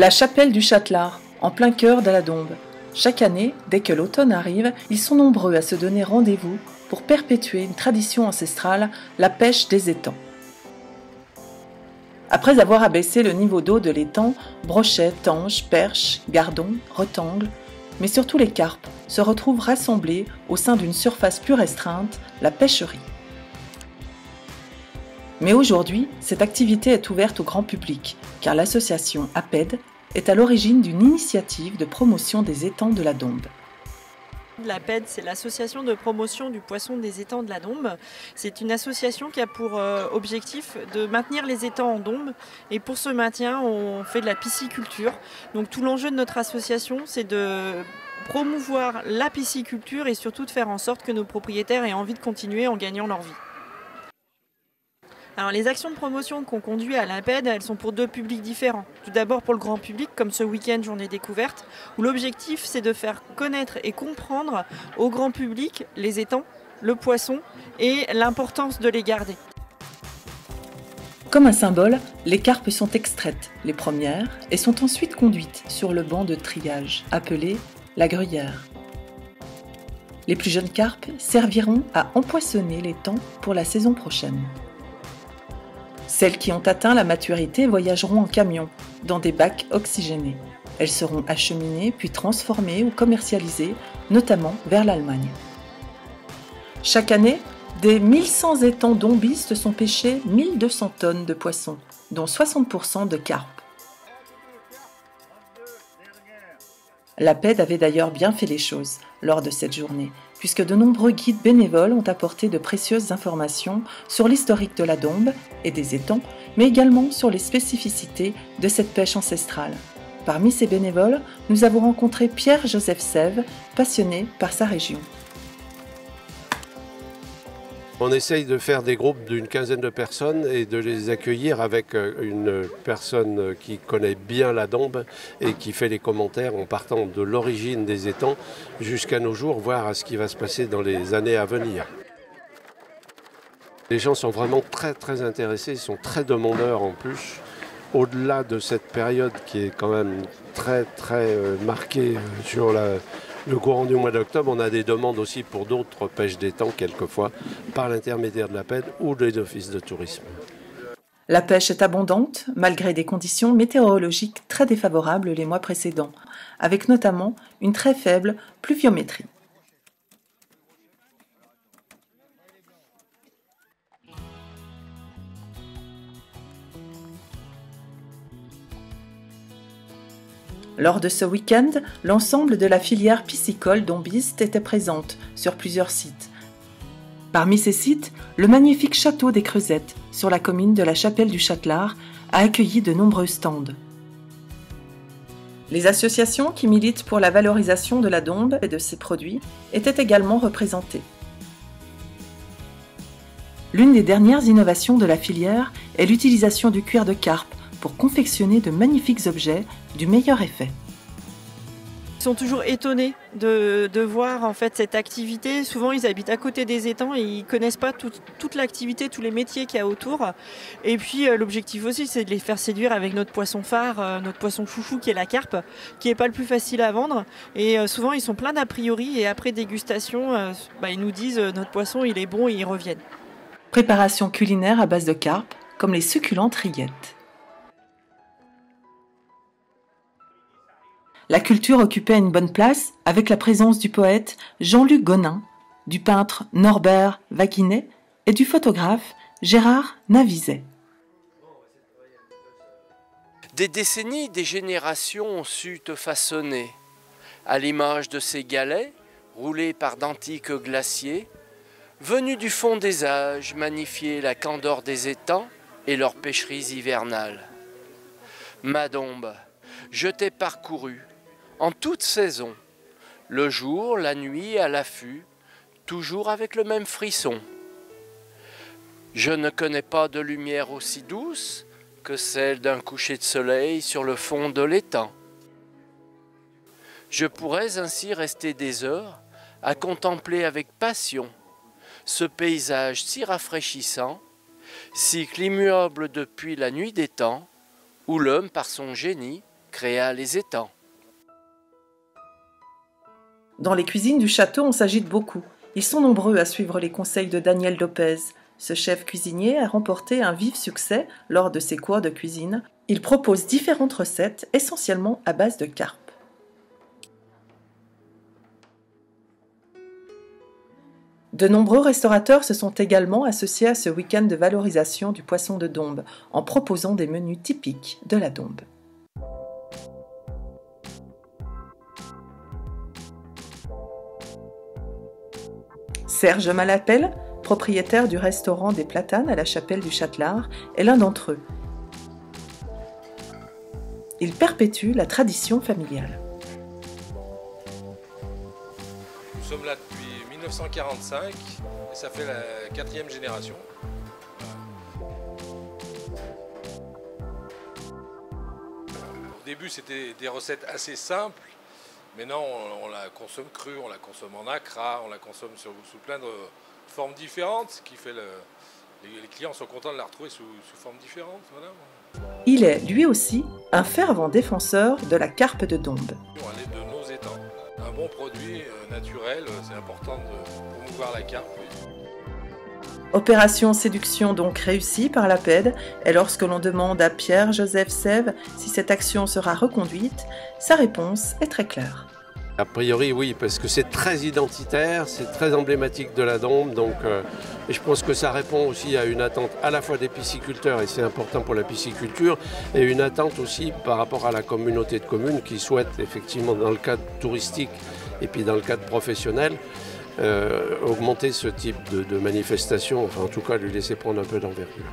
La chapelle du Châtelard, en plein cœur de la Dombes. Chaque année, dès que l'automne arrive, ils sont nombreux à se donner rendez-vous pour perpétuer une tradition ancestrale, la pêche des étangs. Après avoir abaissé le niveau d'eau de l'étang, brochets, tanches, perches, gardons, retangles, mais surtout les carpes, se retrouvent rassemblés au sein d'une surface plus restreinte, la pêcherie. Mais aujourd'hui, cette activité est ouverte au grand public, car l'association APED est à l'origine d'une initiative de promotion des étangs de la Dombe. L'APED, c'est l'association de promotion du poisson des étangs de la Dombe. C'est une association qui a pour objectif de maintenir les étangs en Dombe. Et pour ce maintien, on fait de la pisciculture. Donc tout l'enjeu de notre association, c'est de promouvoir la pisciculture et surtout de faire en sorte que nos propriétaires aient envie de continuer en gagnant leur vie. Alors les actions de promotion qu'on conduit à l'APED, elles sont pour deux publics différents. Tout d'abord pour le grand public, comme ce week-end Journée découverte, où l'objectif c'est de faire connaître et comprendre au grand public les étangs, le poisson et l'importance de les garder. Comme un symbole, les carpes sont extraites, les premières, et sont ensuite conduites sur le banc de triage, appelé la gruyère. Les plus jeunes carpes serviront à empoisonner l'étang pour la saison prochaine. Celles qui ont atteint la maturité voyageront en camion, dans des bacs oxygénés. Elles seront acheminées puis transformées ou commercialisées, notamment vers l'Allemagne. Chaque année, des 1100 étangs dombistes sont pêchés 1200 tonnes de poissons, dont 60% de carpes. L'APED avait d'ailleurs bien fait les choses lors de cette journée, puisque de nombreux guides bénévoles ont apporté de précieuses informations sur l'historique de la Dombe et des étangs, mais également sur les spécificités de cette pêche ancestrale. Parmi ces bénévoles, nous avons rencontré Pierre-Joseph Sève, passionné par sa région. On essaye de faire des groupes d'une quinzaine de personnes et de les accueillir avec une personne qui connaît bien la Dombe et qui fait les commentaires en partant de l'origine des étangs jusqu'à nos jours, voir à ce qui va se passer dans les années à venir. Les gens sont vraiment très intéressés, ils sont très demandeurs en plus. Au-delà de cette période qui est quand même très marquée sur le courant du mois d'octobre, on a des demandes aussi pour d'autres pêches d'étang quelquefois par l'intermédiaire de l'APED ou des offices de tourisme. La pêche est abondante malgré des conditions météorologiques très défavorables les mois précédents, avec notamment une très faible pluviométrie. Lors de ce week-end, l'ensemble de la filière piscicole dombiste était présente sur plusieurs sites. Parmi ces sites, le magnifique château des Creusettes, sur la commune de la Chapelle du Châtelard, a accueilli de nombreux stands. Les associations qui militent pour la valorisation de la Dombe et de ses produits étaient également représentées. L'une des dernières innovations de la filière est l'utilisation du cuir de carpe pour confectionner de magnifiques objets du meilleur effet. Ils sont toujours étonnés de voir en fait cette activité. Souvent ils habitent à côté des étangs et ils ne connaissent pas toute l'activité, tous les métiers qu'il y a autour. Et puis l'objectif aussi c'est de les faire séduire avec notre poisson phare, notre poisson chouchou qui est la carpe, qui n'est pas le plus facile à vendre. Et souvent ils sont pleins d'a priori et après dégustation, ils nous disent notre poisson il est bon et ils reviennent. Préparation culinaire à base de carpe, comme les succulentes rillettes. La culture occupait une bonne place avec la présence du poète Jean-Luc Gonin, du peintre Norbert Vaquinet et du photographe Gérard Navizet. Des décennies, des générations ont su te façonner, à l'image de ces galets roulés par d'antiques glaciers, venus du fond des âges magnifier la candeur des étangs et leurs pêcheries hivernales. Ma Dombe, je t'ai parcouru en toute saison, le jour, la nuit, à l'affût, toujours avec le même frisson. Je ne connais pas de lumière aussi douce que celle d'un coucher de soleil sur le fond de l'étang. Je pourrais ainsi rester des heures à contempler avec passion ce paysage si rafraîchissant, cycle immuable depuis la nuit des temps, où l'homme, par son génie, créa les étangs. Dans les cuisines du château, on s'agite beaucoup. Ils sont nombreux à suivre les conseils de Daniel Lopez. Ce chef cuisinier a remporté un vif succès lors de ses cours de cuisine. Il propose différentes recettes, essentiellement à base de carpe. De nombreux restaurateurs se sont également associés à ce week-end de valorisation du poisson de Dombes, en proposant des menus typiques de la Dombe. Serge Malapelle, propriétaire du restaurant des Platanes à la Chapelle du Châtelard, est l'un d'entre eux. Il perpétue la tradition familiale. Nous sommes là depuis 1945 et ça fait la 4e génération. Au début, c'était des recettes assez simples. Maintenant, on la consomme crue, on la consomme en acra, on la consomme sous plein de formes différentes, ce qui fait les clients sont contents de la retrouver sous formes différentes. Voilà. Il est, lui aussi, un fervent défenseur de la carpe de Dombes. On est de nos étangs. Un bon produit naturel, c'est important de promouvoir la carpe. Opération séduction donc réussie par l'APED, et lorsque l'on demande à Pierre-Joseph Sève si cette action sera reconduite, sa réponse est très claire. A priori oui, parce que c'est très identitaire, c'est très emblématique de la Dombe, donc et je pense que ça répond aussi à une attente à la fois des pisciculteurs, et c'est important pour la pisciculture, et une attente aussi par rapport à la communauté de communes qui souhaite effectivement dans le cadre touristique et puis dans le cadre professionnel, augmenter ce type de manifestation, enfin en tout cas lui laisser prendre un peu d'envergure.